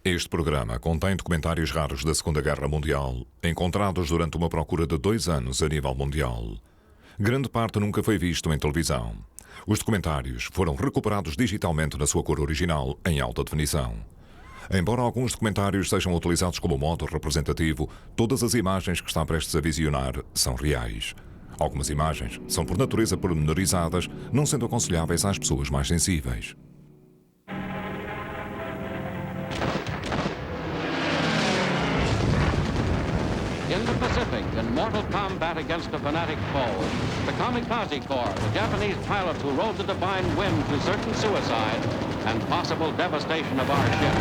Este programa contém documentários raros da Segunda Guerra Mundial, encontrados durante uma procura de 2 anos a nível mundial. Grande parte nunca foi visto em televisão. Os documentários foram recuperados digitalmente na sua cor original, em alta definição. Embora alguns documentários sejam utilizados como modo representativo, todas as imagens que está prestes a visionar são reais. Algumas imagens são por natureza pormenorizadas, não sendo aconselháveis às pessoas mais sensíveis. In the Pacific, in mortal combat against a fanatic foe, the Kamikaze Corps, the Japanese pilots who rode the divine wind to certain suicide and possible devastation of our ship.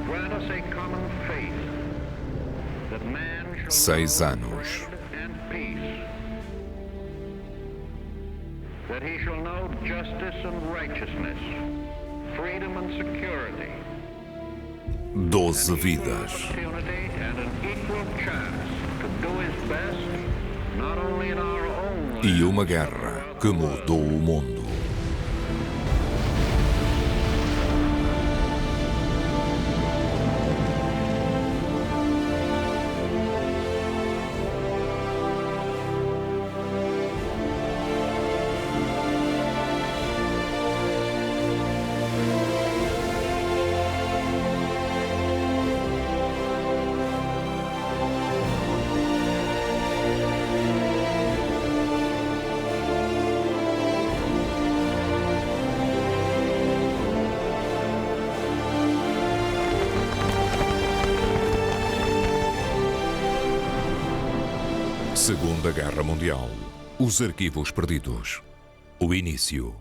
Grant us a common faith that man shall 6 know anos. bread and peace, that he shall know justice and righteousness, freedom and security, 12 an equal vidas. opportunity and an equal chance to do his best, not only in our own E land, uma guerra que mudou o mundo. Segunda Guerra Mundial. Os arquivos perdidos. O início.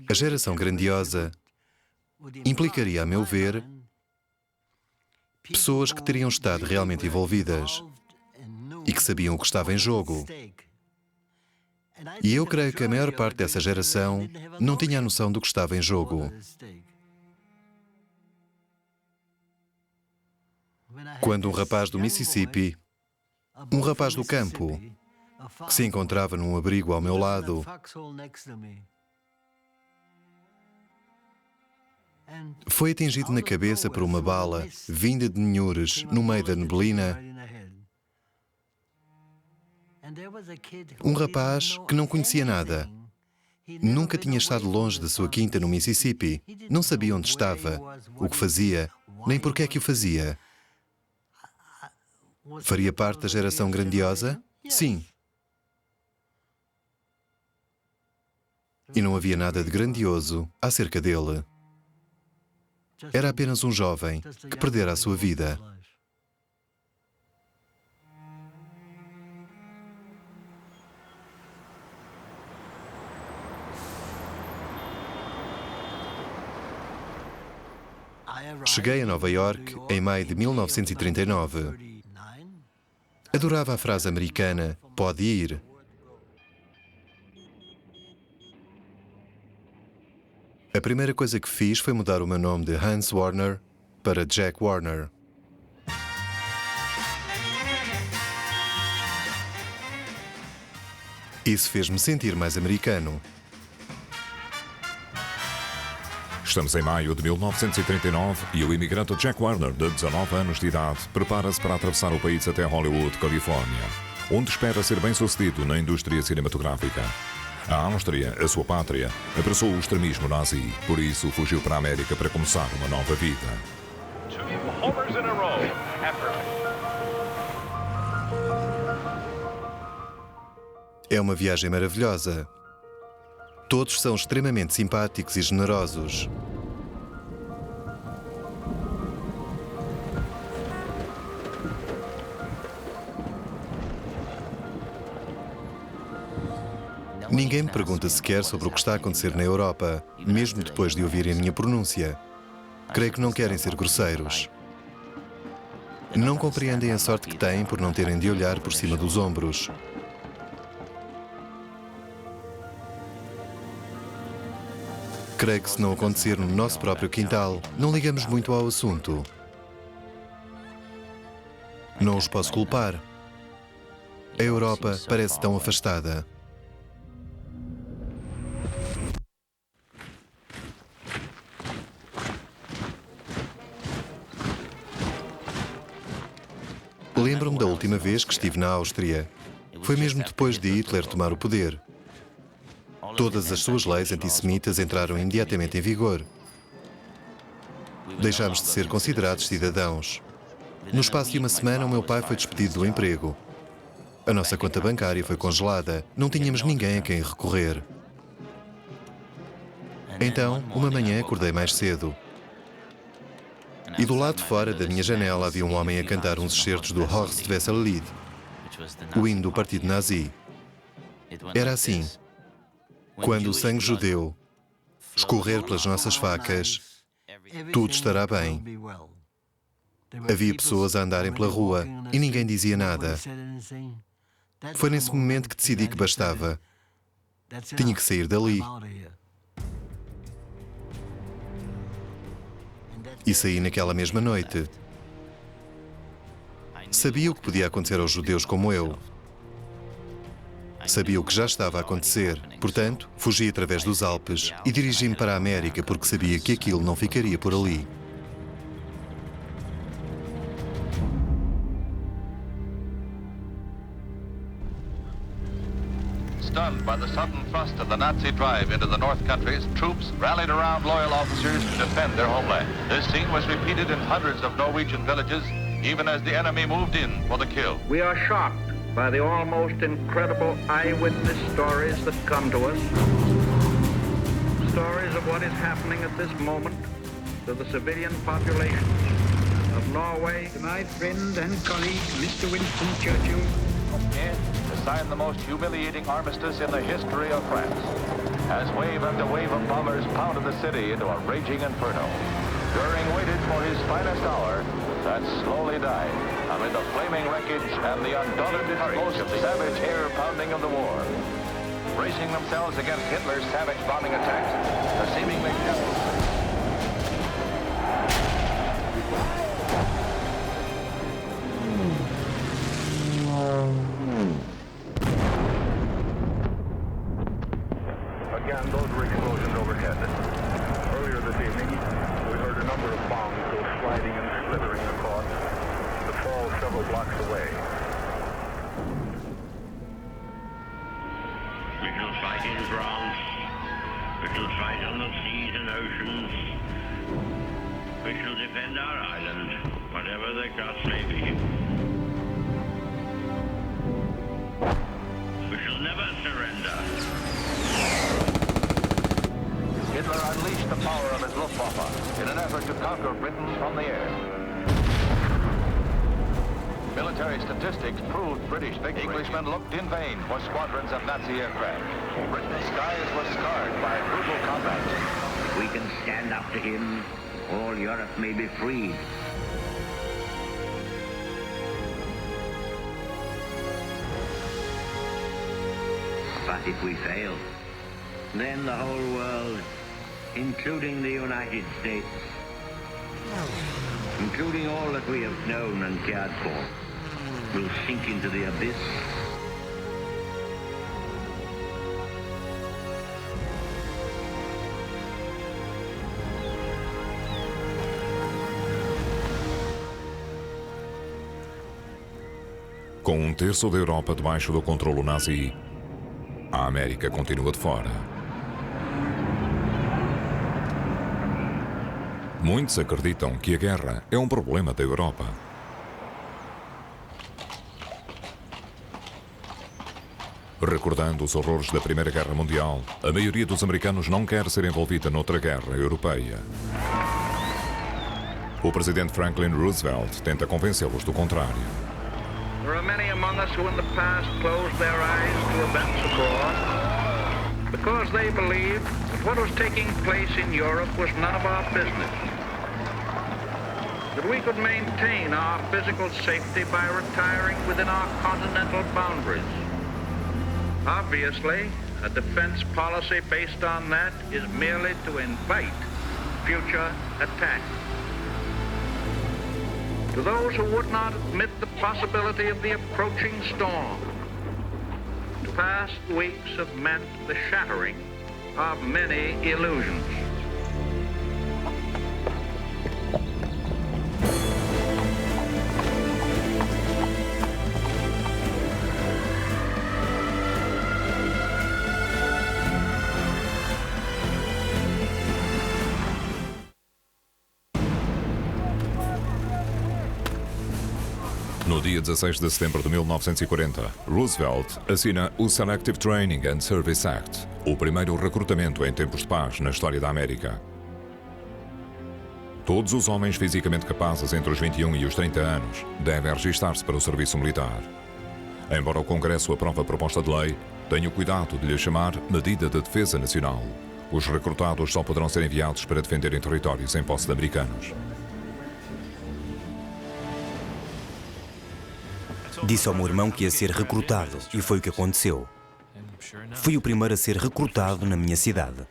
A geração grandiosa implicaria, a meu ver, pessoas que teriam estado realmente envolvidas e que sabiam o que estava em jogo. E eu creio que a maior parte dessa geração não tinha a noção do que estava em jogo. Quando um rapaz do Mississippi, um rapaz do campo, que se encontrava num abrigo ao meu lado, foi atingido na cabeça por uma bala vinda de Ninhures, no meio da neblina. Um rapaz que não conhecia nada, nunca tinha estado longe da sua quinta no Mississippi, não sabia onde estava, o que fazia, nem por que é que o fazia. Faria parte da geração grandiosa? Sim. E não havia nada de grandioso acerca dele. Era apenas um jovem que perdera a sua vida. Cheguei a Nova York em maio de 1939. Adorava a frase americana, pode ir. A primeira coisa que fiz foi mudar o meu nome de Hans Warner para Jack Warner. Isso fez-me sentir mais americano. Estamos em maio de 1939 e o imigrante Jack Warner, de 19 anos de idade, prepara-se para atravessar o país até Hollywood, Califórnia, onde espera ser bem-sucedido na indústria cinematográfica. A Áustria, a sua pátria, abraçou o extremismo nazi, por isso fugiu para a América para começar uma nova vida. 2 homers in a row. É uma viagem maravilhosa. Todos são extremamente simpáticos e generosos. Ninguém me pergunta sequer sobre o que está a acontecer na Europa, mesmo depois de ouvirem a minha pronúncia. Creio que não querem ser grosseiros. Não compreendem a sorte que têm por não terem de olhar por cima dos ombros. Creio que se não acontecer no nosso próprio quintal, não ligamos muito ao assunto. Não os posso culpar. A Europa parece tão afastada. Lembro-me da última vez que estive na Áustria. Foi mesmo depois de Hitler tomar o poder. Todas as suas leis antissemitas entraram imediatamente em vigor. Deixámos de ser considerados cidadãos. No espaço de uma semana, o meu pai foi despedido do emprego. A nossa conta bancária foi congelada. Não tínhamos ninguém a quem recorrer. Então, uma manhã, acordei mais cedo. E do lado de fora da minha janela havia um homem a cantar uns excertos do Horst Wessel Lied, o hino do partido nazi. Era assim: quando o sangue judeu escorrer pelas nossas facas, tudo estará bem. Havia pessoas a andarem pela rua e ninguém dizia nada. Foi nesse momento que decidi que bastava. Tinha que sair dali. E saí naquela mesma noite. Sabia o que podia acontecer aos judeus como eu. Sabia o que já estava a acontecer. Portanto, fugi através dos Alpes e dirigi-me para a América porque sabia que aquilo não ficaria por ali. Stunned by the sudden thrust of the Nazi drive into the North countries, troops rallied around loyal officers to defend their homeland. This scene was repeated in hundreds of Norwegian villages, even as the enemy moved in for the kill. We are shocked by the almost incredible eyewitness stories that come to us. Stories of what is happening at this moment to the civilian population of Norway. To my friend and colleague, Mr. Winston Churchill. To sign the most humiliating armistice in the history of France. as wave after wave of bombers pounded the city into a raging inferno. Goering waited for his finest hour that slowly died amid the flaming wreckage and the undaunted courage of the savage air-pounding of the war. Bracing themselves against Hitler's savage bombing attacks, the seemingly Again, those were explosions overhead. Earlier this evening, we heard a number of bombs go sliding and slithering across the fall several blocks away. We shall fight in France. We shall fight on the seas and oceans. We shall defend our island, whatever the cost may be. We shall never surrender. Hitler unleashed the power of his Luftwaffe in an effort to conquer Britain from the air. Military statistics proved British victory. Englishmen looked in vain for squadrons of Nazi aircraft. Britain's skies were scarred by brutal combat. If we can stand up to him, all Europe may be freed. But if we fail, then the whole world, including the United States, including all that we have known and cared for, will sink into the abyss. Com um terço da Europa debaixo do controlo nazi, a América continua de fora. Muitos acreditam que a guerra é um problema da Europa. Recordando os horrores da Primeira Guerra Mundial, a maioria dos americanos não quer ser envolvida noutra guerra europeia. O presidente Franklin Roosevelt tenta convencê-los do contrário. There are many among us who in the past closed their eyes to events abroad because they believed that what was taking place in Europe was none of our business. That we could maintain our physical safety by retiring within our continental boundaries. Obviously, a defense policy based on that is merely to invite future attack. To those who would not admit the possibility of the approaching storm, the past weeks have meant the shattering of many illusions. No dia 16 de setembro de 1940, Roosevelt assina o Selective Training and Service Act, o primeiro recrutamento em tempos de paz na história da América. Todos os homens fisicamente capazes entre os 21 e os 30 anos devem registar-se para o serviço militar. Embora o Congresso aprove a proposta de lei, tenha o cuidado de lhe chamar Medida de Defesa Nacional. Os recrutados só poderão ser enviados para defenderem territórios em posse de americanos. Disse ao meu irmão que ia ser recrutado, e foi o que aconteceu. Fui o primeiro a ser recrutado na minha cidade.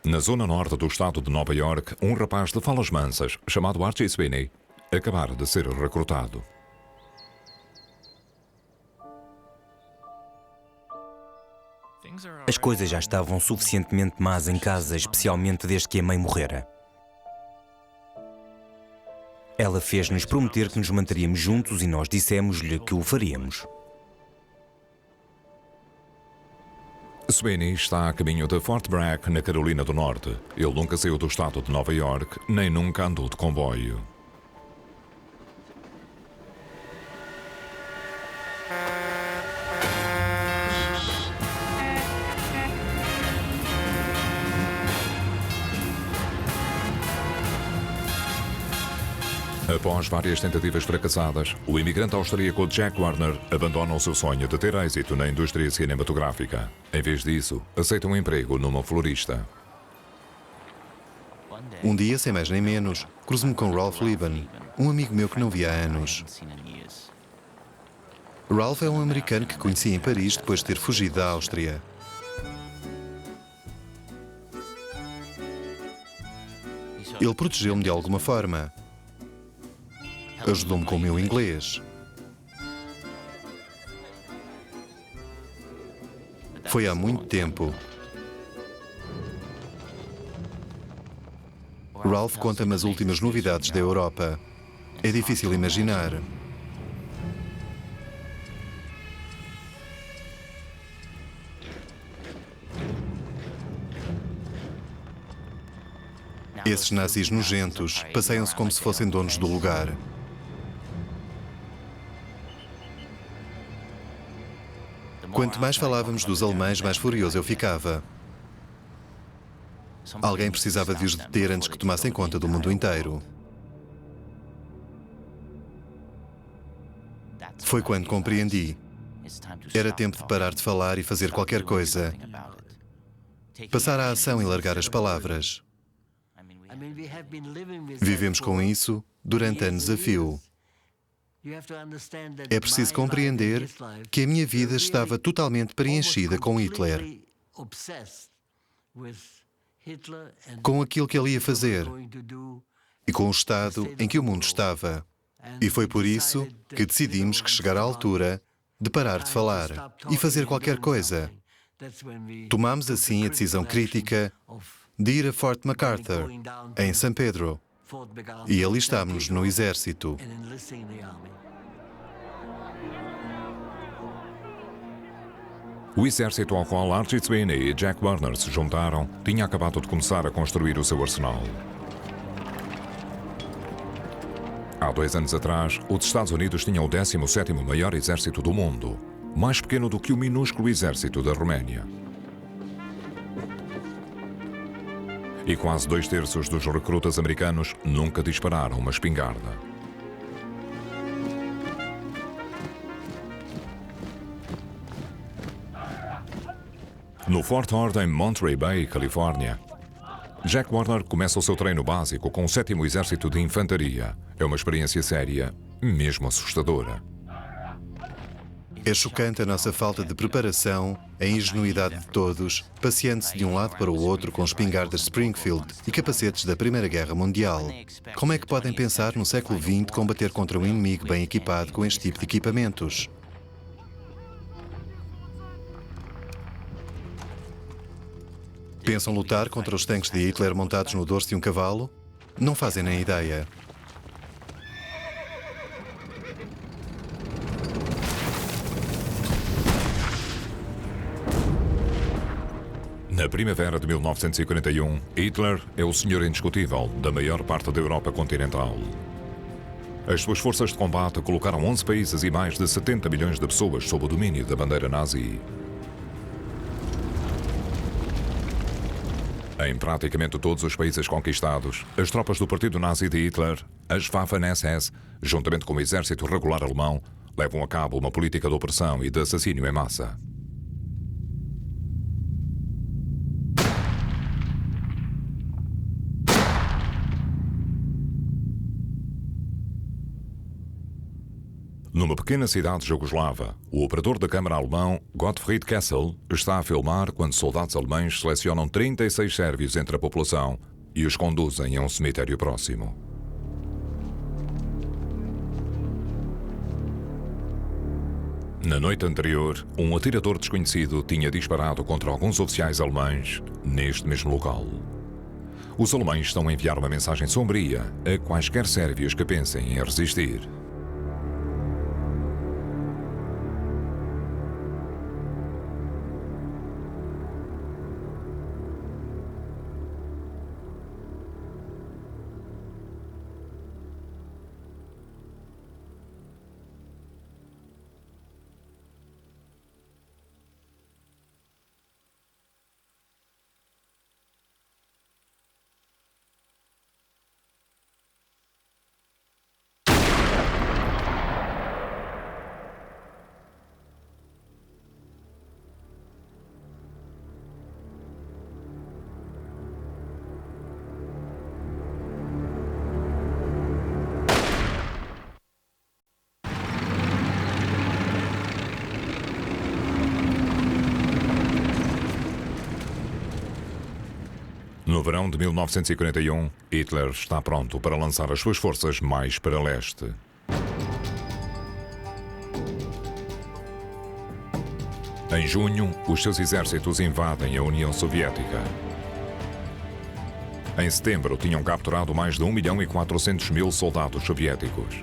Na zona norte do estado de Nova York, um rapaz de falas mansas, chamado Archie Sweeney, acabara de ser recrutado. As coisas já estavam suficientemente más em casa, especialmente desde que a mãe morrera. Ela fez-nos prometer que nos manteríamos juntos e nós dissemos-lhe que o faríamos. Sweeney está a caminho de Fort Bragg, na Carolina do Norte. Ele nunca saiu do estado de Nova York, nem nunca andou de comboio. Após várias tentativas fracassadas, o imigrante austríaco Jack Warner abandona o seu sonho de ter êxito na indústria cinematográfica. Em vez disso, aceita um emprego numa florista. Um dia, sem mais nem menos, cruzo-me com Ralph Liban, um amigo meu que não via há anos. Ralph é um americano que conheci em Paris depois de ter fugido da Áustria. Ele protegeu-me de alguma forma. Ajudou-me com o meu inglês. Foi há muito tempo. Ralph conta-me as últimas novidades da Europa. É difícil imaginar. Esses nazis nojentos passeiam-se como se fossem donos do lugar. Quanto mais falávamos dos alemães, mais furioso eu ficava. Alguém precisava de os deter antes que tomassem conta do mundo inteiro. Foi quando compreendi. Era tempo de parar de falar e fazer qualquer coisa. Passar à ação e largar as palavras. Vivemos com isso durante anos a fio. É preciso compreender que a minha vida estava totalmente preenchida com Hitler, com aquilo que ele ia fazer e com o estado em que o mundo estava. E foi por isso que decidimos que chegara a altura de parar de falar e fazer qualquer coisa. Tomámos assim a decisão crítica de ir a Fort MacArthur, em San Pedro, e alistámos-nos no exército. O exército ao qual Archie Sweeney e Jack Warner se juntaram tinha acabado de começar a construir o seu arsenal. Há 2 anos atrás, os Estados Unidos tinham o 17º maior exército do mundo, mais pequeno do que o minúsculo exército da Roménia. E quase 2/3 dos recrutas americanos nunca dispararam uma espingarda. No Fort Ord, em Monterey Bay, Califórnia, Jack Warner começa o seu treino básico com o 7º Exército de Infantaria. É uma experiência séria, mesmo assustadora. É chocante a nossa falta de preparação, a ingenuidade de todos, passeando-se de um lado para o outro com espingardas Springfield e capacetes da Primeira Guerra Mundial. Como é que podem pensar no século XX combater contra um inimigo bem equipado com este tipo de equipamentos? Pensam lutar contra os tanques de Hitler montados no dorso de um cavalo? Não fazem nem ideia. Na primavera de 1941, Hitler é o senhor indiscutível da maior parte da Europa continental. As suas forças de combate colocaram 11 países e mais de 70 milhões de pessoas sob o domínio da bandeira nazi. Em praticamente todos os países conquistados, as tropas do partido nazi de Hitler, as Waffen-SS, juntamente com o exército regular alemão, levam a cabo uma política de opressão e de assassínio em massa. Numa pequena cidade jugoslava, o operador da câmara alemão, Gottfried Kessel, está a filmar quando soldados alemães selecionam 36 sérvios entre a população e os conduzem a um cemitério próximo. Na noite anterior, um atirador desconhecido tinha disparado contra alguns oficiais alemães neste mesmo local. Os alemães estão a enviar uma mensagem sombria a quaisquer sérvios que pensem em resistir. No verão de 1941, Hitler está pronto para lançar as suas forças mais para leste. Em junho, os seus exércitos invadem a União Soviética. Em setembro, tinham capturado mais de 1.400.000 soldados soviéticos.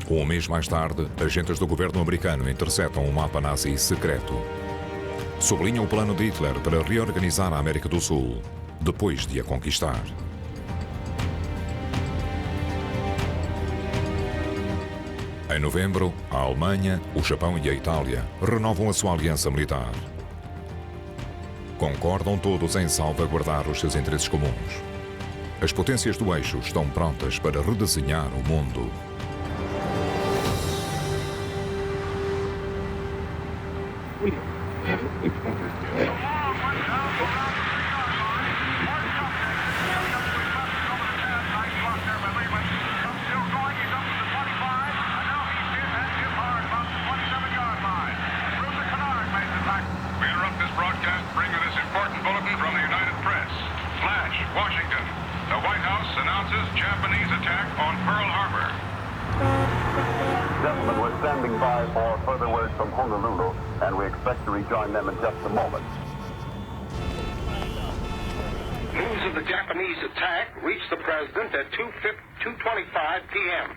Um mês mais tarde, agentes do governo americano interceptam um mapa nazi secreto. Sublinham o plano de Hitler para reorganizar a América do Sul, depois de a conquistar. Em novembro, a Alemanha, o Japão e a Itália renovam a sua aliança militar. Concordam todos em salvaguardar os seus interesses comuns. As potências do eixo estão prontas para redesenhar o mundo. Join them in just a moment. News of the Japanese attack reached the president at 2:25 p.m.,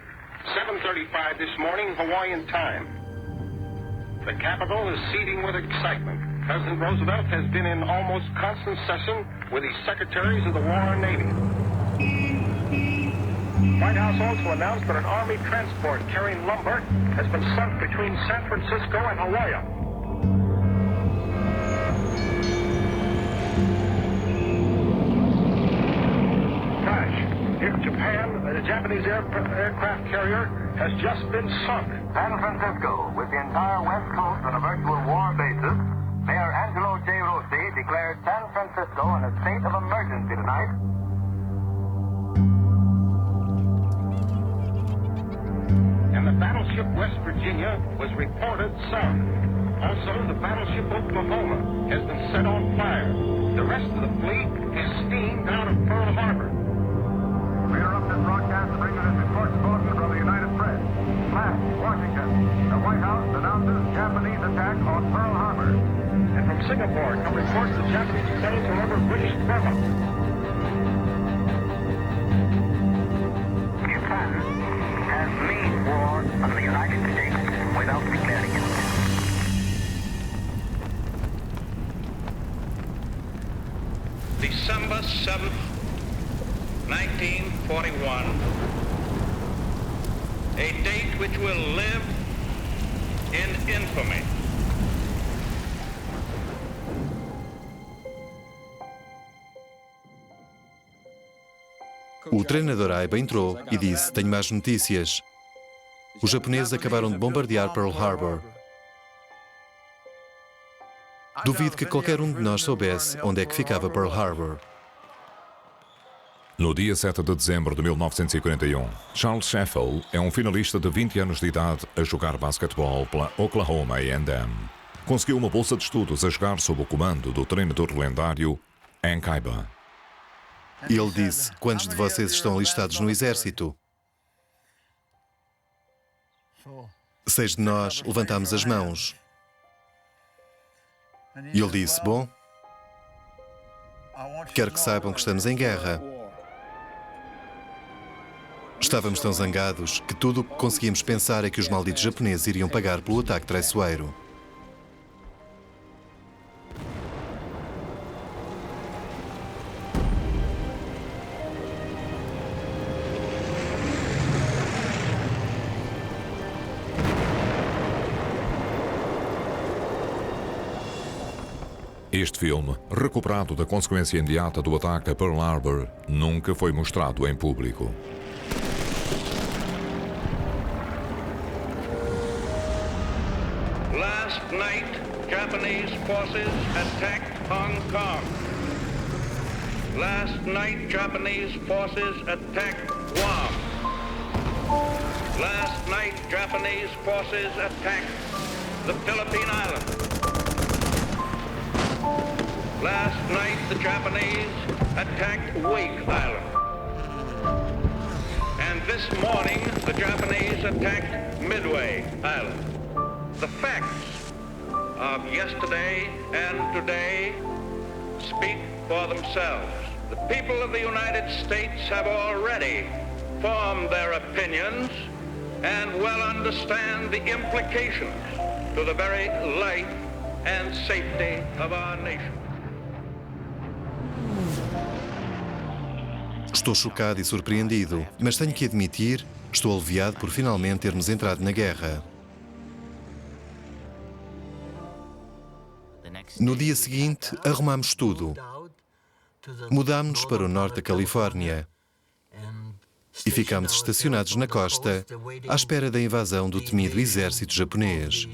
7:35 this morning Hawaiian time. The capital is seething with excitement. President Roosevelt has been in almost constant session with the secretaries of the War and Navy. White House also announced that an Army transport carrying lumber has been sunk between San Francisco and Hawaii. In Japan, the Japanese aircraft carrier has just been sunk. San Francisco, with the entire West Coast on a virtual war basis, Mayor Angelo J. Rossi declared San Francisco in a state of emergency tonight. And the battleship West Virginia was reported sunk. Also, the battleship Oklahoma has been set on fire. The rest of the fleet is steamed out of Pearl Harbor. We interrupt this broadcast to bring you this important bulletin from the United Press. Flash, Washington. The White House announces Japanese attack on Pearl Harbor. And from Singapore come reports that Japanese planes are over British Burma. Japan has made war on the United States without declaring it. December 7th, 1941, a date which will live in infamy. O treinador Aiba entrou e disse: "Tenho más notícias. Os japoneses acabaram de bombardear Pearl Harbor. Duvido que qualquer um de nós soubesse onde é que ficava Pearl Harbor." No dia 7 de dezembro de 1941, Charles Sheffel é um finalista de 20 anos de idade a jogar basquetebol pela Oklahoma A&M. Conseguiu uma bolsa de estudos a jogar sob o comando do treinador lendário Hank Aiba. Ele disse: "Quantos de vocês estão alistados no exército?" 6 de nós levantámos as mãos. E ele disse: "Bom, quero que saibam que estamos em guerra." Estávamos tão zangados que tudo o que conseguíamos pensar é que os malditos japoneses iriam pagar pelo ataque traiçoeiro. Este filme, recuperado da consequência imediata do ataque a Pearl Harbor, nunca foi mostrado em público. Last night, Japanese forces attacked Hong Kong. Last night, Japanese forces attacked Guam. Last night, Japanese forces attacked the Philippine Islands. Last night, the Japanese attacked Wake Island. And this morning, the Japanese attacked Midway Island. The facts of yesterday and today speak for themselves. The people of the United States have already formed their opinions and well understand the implications to the very life and safety of our nation. Estou chocado e surpreendido, mas tenho que admitir, estou aliviado por finalmente termos entrado na guerra. No dia seguinte, arrumámos tudo. Mudámos-nos para o norte da Califórnia e ficámos estacionados na costa, à espera da invasão do temido exército japonês.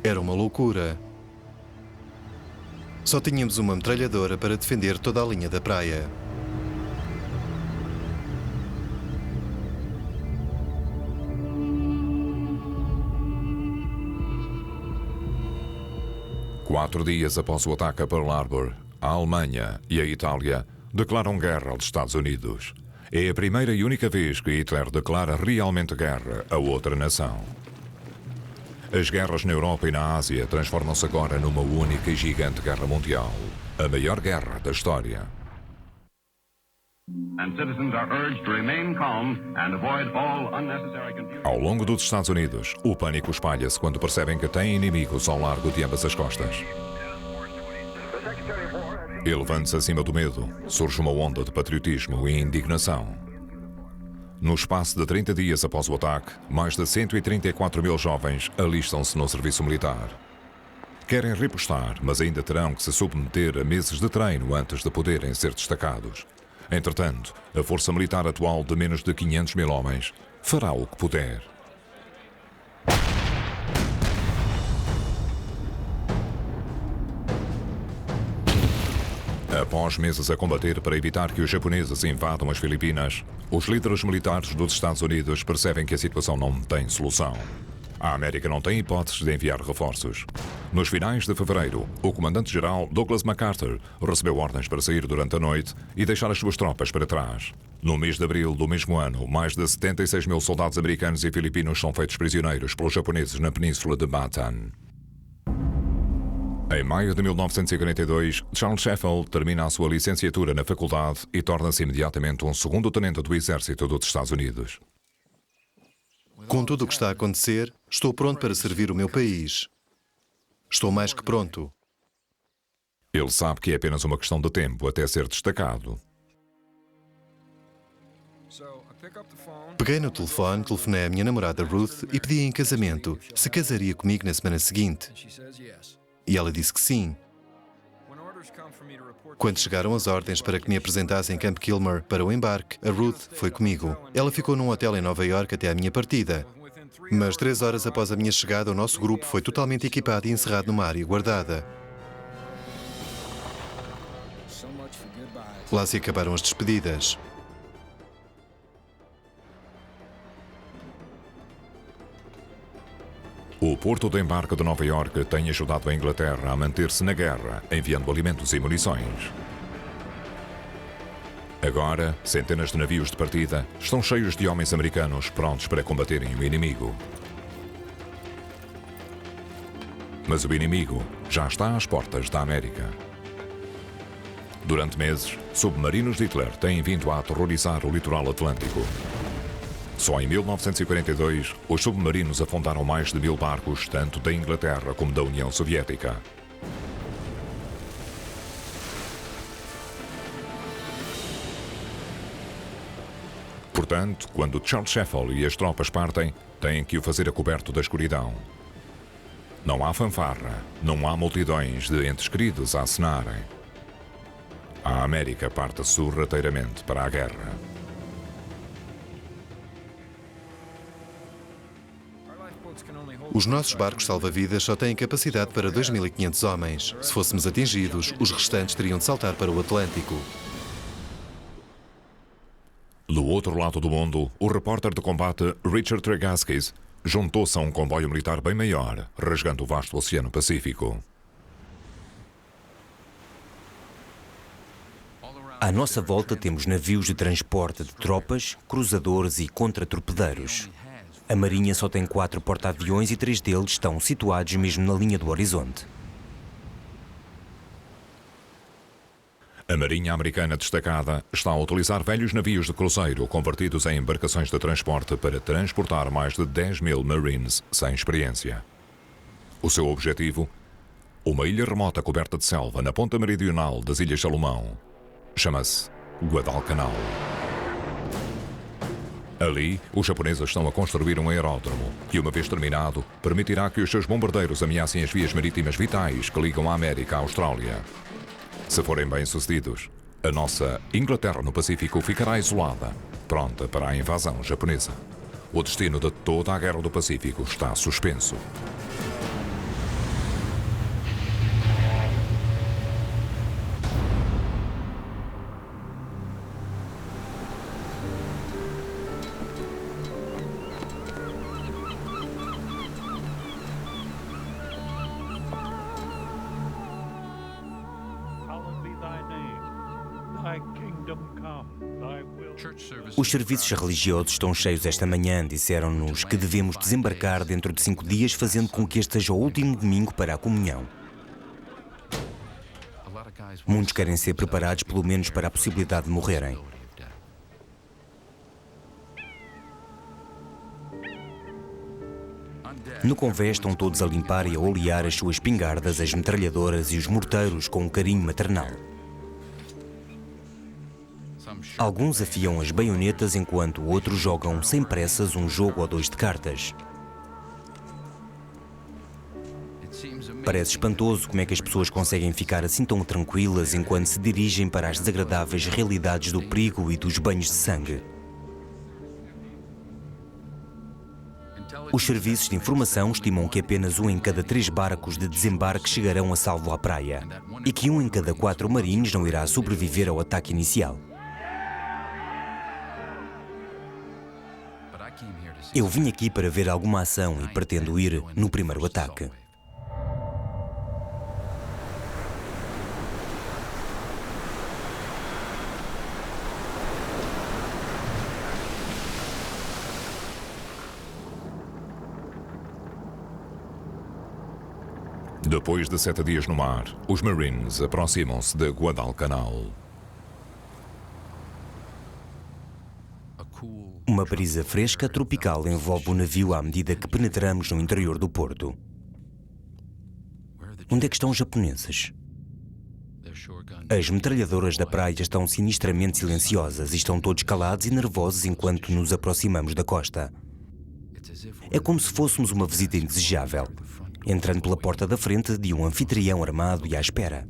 Era uma loucura. Só tínhamos uma metralhadora para defender toda a linha da praia. Quatro dias após o ataque a Pearl Harbor, a Alemanha e a Itália declaram guerra aos Estados Unidos. É a primeira e única vez que Hitler declara realmente guerra a outra nação. As guerras na Europa e na Ásia transformam-se agora numa única e gigante guerra mundial, a maior guerra da história. Ao longo dos Estados Unidos, o pânico espalha-se quando percebem que têm inimigos ao largo de ambas as costas. Elevando-se acima do medo, surge uma onda de patriotismo e indignação. No espaço de 30 dias após o ataque, mais de 134 mil jovens alistam-se no serviço militar. Querem repostar, mas ainda terão que se submeter a meses de treino antes de poderem ser destacados. Entretanto, a força militar atual de menos de 500 mil homens fará o que puder. Após meses a combater para evitar que os japoneses invadam as Filipinas, os líderes militares dos Estados Unidos percebem que a situação não tem solução. A América não tem hipóteses de enviar reforços. Nos finais de fevereiro, o comandante-geral Douglas MacArthur recebeu ordens para sair durante a noite e deixar as suas tropas para trás. No mês de abril do mesmo ano, mais de 76 mil soldados americanos e filipinos são feitos prisioneiros pelos japoneses na península de Bataan. Em maio de 1942, Charles Sheffel termina a sua licenciatura na faculdade e torna-se imediatamente um segundo-tenente do Exército dos Estados Unidos. Com tudo o que está a acontecer, estou pronto para servir o meu país. Estou mais que pronto. Ele sabe que é apenas uma questão de tempo até ser destacado. Peguei no telefone, telefonei à minha namorada Ruth e pedi em casamento se casaria comigo na semana seguinte. E ela disse que sim. Quando chegaram as ordens para que me apresentassem em Camp Kilmer para o embarque, a Ruth foi comigo. Ela ficou num hotel em Nova York até a minha partida. Mas 3 horas após a minha chegada, o nosso grupo foi totalmente equipado e encerrado numa área guardada. Lá se acabaram as despedidas. O porto de embarque de Nova York tem ajudado a Inglaterra a manter-se na guerra, enviando alimentos e munições. Agora, centenas de navios de partida estão cheios de homens americanos prontos para combaterem o inimigo. Mas o inimigo já está às portas da América. Durante meses, submarinos de Hitler têm vindo a aterrorizar o litoral atlântico. Só em 1942, os submarinos afundaram mais de 1000 barcos, tanto da Inglaterra como da União Soviética. Portanto, quando Charles Sheffel e as tropas partem, têm que o fazer a coberto da escuridão. Não há fanfarra, não há multidões de entes queridos a acenarem. A América parte sorrateiramente para a guerra. Os nossos barcos salva-vidas só têm capacidade para 2.500 homens. Se fôssemos atingidos, os restantes teriam de saltar para o Atlântico. Do outro lado do mundo, o repórter de combate Richard Tregaskis juntou-se a um comboio militar bem maior, rasgando o vasto Oceano Pacífico. À nossa volta temos navios de transporte de tropas, cruzadores e contratorpedeiros. A Marinha só tem 4 porta-aviões e 3 deles estão situados mesmo na linha do horizonte. A Marinha Americana destacada está a utilizar velhos navios de cruzeiro convertidos em embarcações de transporte para transportar mais de 10.000 Marines sem experiência. O seu objetivo? Uma ilha remota coberta de selva na ponta meridional das Ilhas Salomão. Chama-se Guadalcanal. Ali, os japoneses estão a construir um aeródromo que, uma vez terminado, permitirá que os seus bombardeiros ameacem as vias marítimas vitais que ligam a América à Austrália. Se forem bem-sucedidos, a nossa Inglaterra no Pacífico ficará isolada, pronta para a invasão japonesa. O destino de toda a Guerra do Pacífico está suspenso. Os serviços religiosos estão cheios esta manhã. Disseram-nos que devemos desembarcar dentro de 5 dias, fazendo com que este seja o último domingo para a comunhão. Muitos querem ser preparados pelo menos para a possibilidade de morrerem. No convés estão todos a limpar e a olear as suas espingardas, as metralhadoras e os morteiros com um carinho maternal. Alguns afiam as baionetas enquanto outros jogam sem pressas um jogo ou 2 de cartas. Parece espantoso como é que as pessoas conseguem ficar assim tão tranquilas enquanto se dirigem para as desagradáveis realidades do perigo e dos banhos de sangue. Os serviços de informação estimam que apenas 1 em cada 3 barcos de desembarque chegarão a salvo à praia e que 1 em cada 4 marinhos não irá sobreviver ao ataque inicial. Eu vim aqui para ver alguma ação e pretendo ir no primeiro ataque. Depois de 7 dias no mar, os Marines aproximam-se de Guadalcanal. Uma brisa fresca tropical envolve o navio à medida que penetramos no interior do porto. Onde é que estão os japoneses? As metralhadoras da praia estão sinistramente silenciosas e estão todos calados e nervosos enquanto nos aproximamos da costa. É como se fôssemos uma visita indesejável, entrando pela porta da frente de um anfitrião armado e à espera.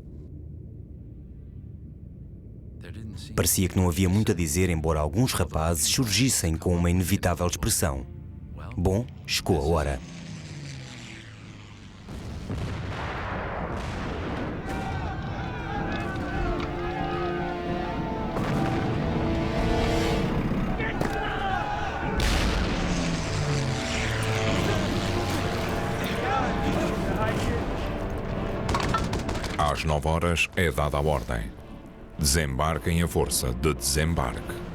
Parecia que não havia muito a dizer, embora alguns rapazes surgissem com uma inevitável expressão. Bom, chegou a hora. Às 9 horas é dada a ordem. Desembarquem a força de desembarque.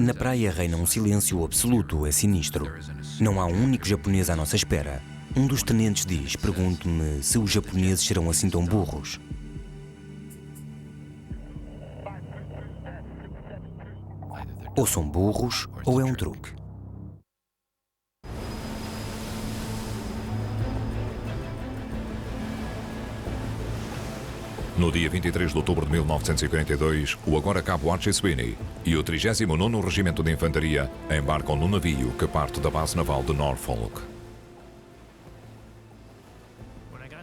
Na praia reina um silêncio absoluto, é sinistro. Não há um único japonês à nossa espera. Um dos tenentes diz: pergunto-me se os japoneses serão assim tão burros. Ou são burros, ou é um truque. No dia 23 de outubro de 1942, o agora cabo Archie Sweeney e o 39º Regimento de Infantaria embarcam num navio que parte da base naval de Norfolk.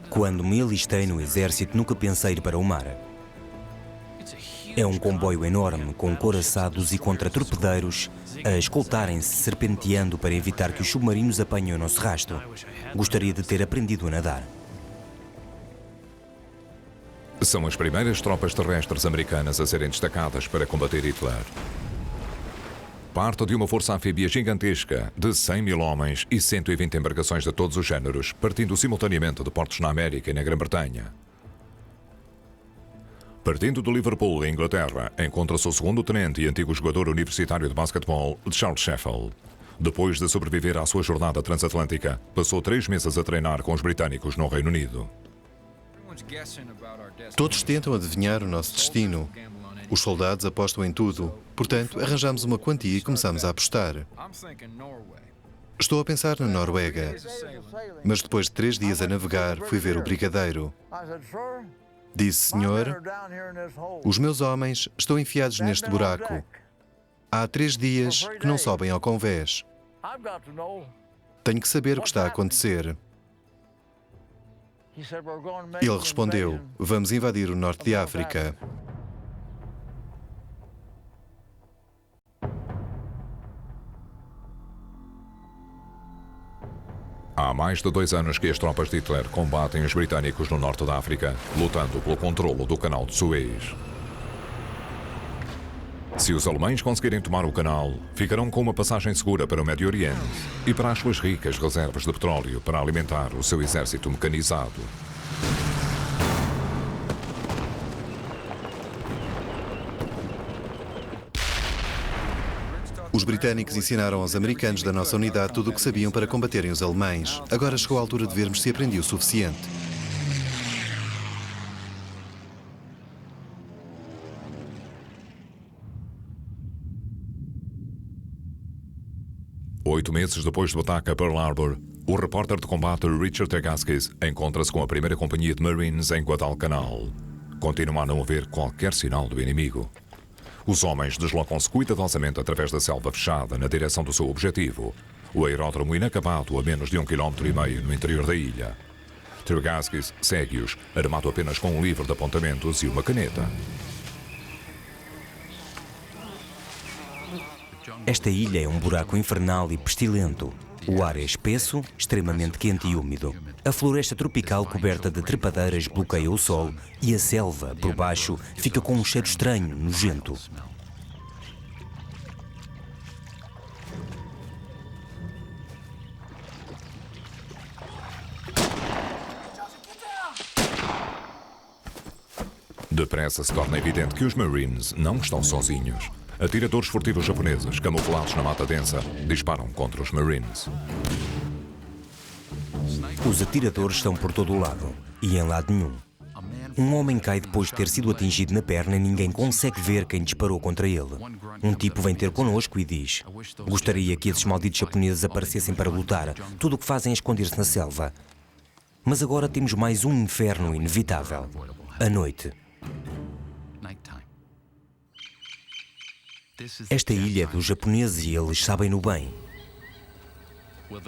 Quando me alistei no exército, nunca pensei ir para o mar. É um comboio enorme, com couraçados e contratorpedeiros a escoltarem-se serpenteando para evitar que os submarinos apanhem o nosso rastro. Gostaria de ter aprendido a nadar. São as primeiras tropas terrestres americanas a serem destacadas para combater Hitler. Parte de uma força anfíbia gigantesca de 100 mil homens e 120 embarcações de todos os géneros, partindo simultaneamente de portos na América e na Grã-Bretanha. Partindo de Liverpool, Inglaterra, encontra-se o segundo tenente e antigo jogador universitário de basquetebol, Charles Sheffield. Depois de sobreviver à sua jornada transatlântica, passou 3 meses a treinar com os britânicos no Reino Unido. Todos tentam adivinhar o nosso destino. Os soldados apostam em tudo. Portanto, arranjamos uma quantia e começamos a apostar. Estou a pensar na Noruega. Mas depois de 3 dias a navegar, fui ver o brigadeiro. Disse: senhor, os meus homens estão enfiados neste buraco. Há 3 dias que não sobem ao convés. Tenho que saber o que está a acontecer. Ele respondeu: vamos invadir o norte de África. Há mais de 2 anos que as tropas de Hitler combatem os britânicos no norte da África, lutando pelo controlo do canal de Suez. Se os alemães conseguirem tomar o canal, ficarão com uma passagem segura para o Médio Oriente e para as suas ricas reservas de petróleo para alimentar o seu exército mecanizado. Os britânicos ensinaram aos americanos da nossa unidade tudo o que sabiam para combaterem os alemães. Agora chegou a altura de vermos se aprendi o suficiente. Oito meses depois do ataque a Pearl Harbor, o repórter de combate Richard Tagaskis encontra-se com a primeira companhia de Marines em Guadalcanal. Continua a não haver qualquer sinal do inimigo. Os homens deslocam-se cuidadosamente através da selva fechada na direção do seu objetivo, o aeródromo inacabado a menos de 1,5 km no interior da ilha. Tagaskis segue-os, armado apenas com um livro de apontamentos e uma caneta. Esta ilha é um buraco infernal e pestilento. O ar é espesso, extremamente quente e úmido. A floresta tropical coberta de trepadeiras bloqueia o sol e a selva, por baixo, fica com um cheiro estranho, nojento. Depressa se torna evidente que os Marines não estão sozinhos. Atiradores furtivos japoneses, camuflados na mata densa, disparam contra os Marines. Os atiradores estão por todo o lado, e em lado nenhum. Um homem cai depois de ter sido atingido na perna e ninguém consegue ver quem disparou contra ele. Um tipo vem ter connosco e diz: gostaria que esses malditos japoneses aparecessem para lutar. Tudo o que fazem é esconder-se na selva. Mas agora temos mais um inferno inevitável. A noite. Esta ilha é dos japoneses e eles sabem-no bem.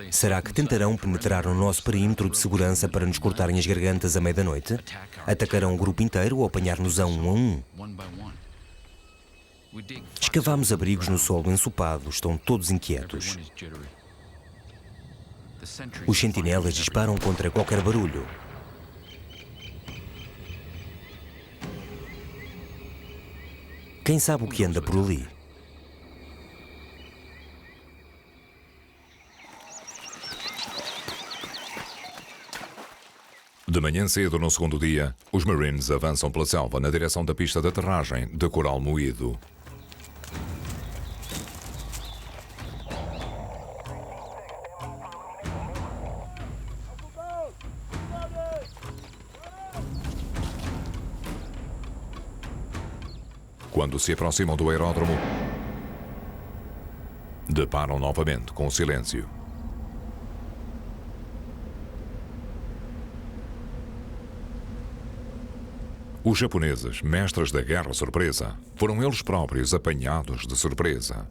Será que tentarão penetrar no nosso perímetro de segurança para nos cortarem as gargantas à meia da noite? Atacarão o grupo inteiro ou apanhar-nos a um? Escavamos abrigos no solo ensopado, estão todos inquietos. Os sentinelas disparam contra qualquer barulho. Quem sabe o que anda por ali? De manhã cedo, no segundo dia, os Marines avançam pela selva na direção da pista de aterragem de coral moído. Quando se aproximam do aeródromo, deparam novamente com o silêncio. Os japoneses, mestres da guerra surpresa, foram eles próprios apanhados de surpresa.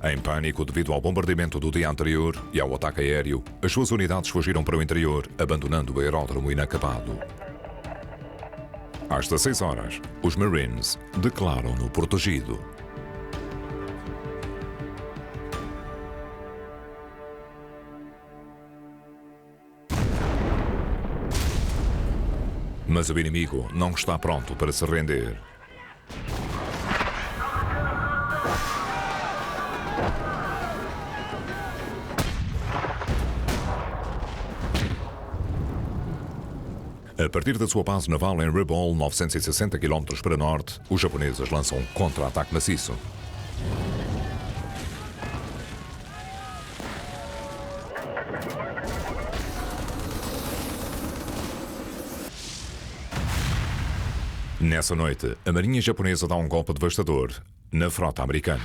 Em pânico devido ao bombardeamento do dia anterior e ao ataque aéreo, as suas unidades fugiram para o interior, abandonando o aeródromo inacabado. Às 16 horas, os Marines declaram-no protegido. Mas o inimigo não está pronto para se render. A partir da sua base naval em Rabaul, 960 km para norte, os japoneses lançam um contra-ataque maciço. Nessa noite, a marinha japonesa dá um golpe devastador na frota americana.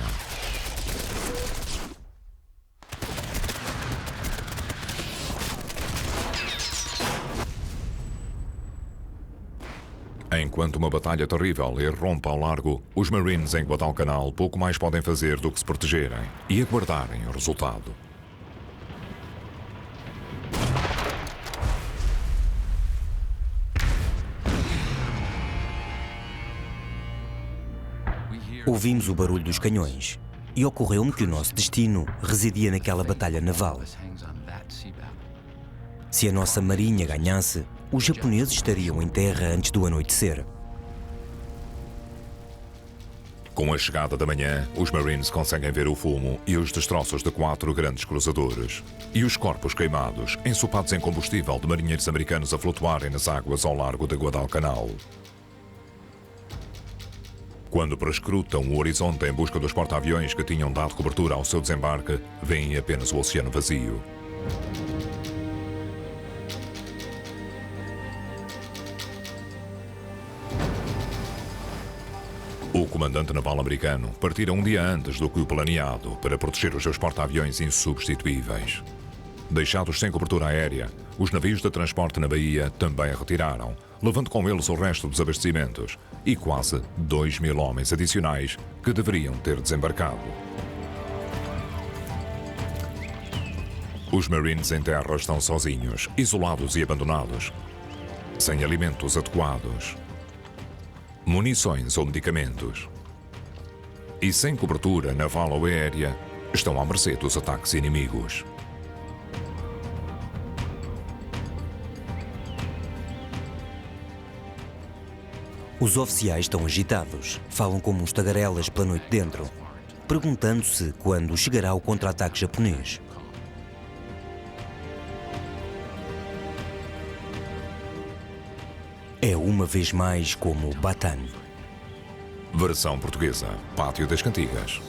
Enquanto uma batalha terrível irrompe ao largo, os Marines em Guadalcanal pouco mais podem fazer do que se protegerem e aguardarem o resultado. Ouvimos o barulho dos canhões e ocorreu-me que o nosso destino residia naquela batalha naval. Se a nossa marinha ganhasse, os japoneses estariam em terra antes do anoitecer. Com a chegada da manhã, os Marines conseguem ver o fumo e os destroços de 4 grandes cruzadores e os corpos queimados, ensopados em combustível de marinheiros americanos a flutuarem nas águas ao largo de Guadalcanal. Quando prescrutam o horizonte em busca dos porta-aviões que tinham dado cobertura ao seu desembarque, veem apenas o oceano vazio. O comandante naval americano partira um dia antes do que o planeado para proteger os seus porta-aviões insubstituíveis. Deixados sem cobertura aérea, os navios de transporte na Bahia também retiraram, levando com eles o resto dos abastecimentos e quase 2.000 homens adicionais que deveriam ter desembarcado. Os Marines em terra estão sozinhos, isolados e abandonados, sem alimentos adequados, munições ou medicamentos. E sem cobertura naval ou aérea, estão à mercê dos ataques inimigos. Os oficiais estão agitados, falam como uns tagarelas pela noite dentro, perguntando-se quando chegará o contra-ataque japonês. É uma vez mais como Bataan. Versão portuguesa, Pátio das Cantigas.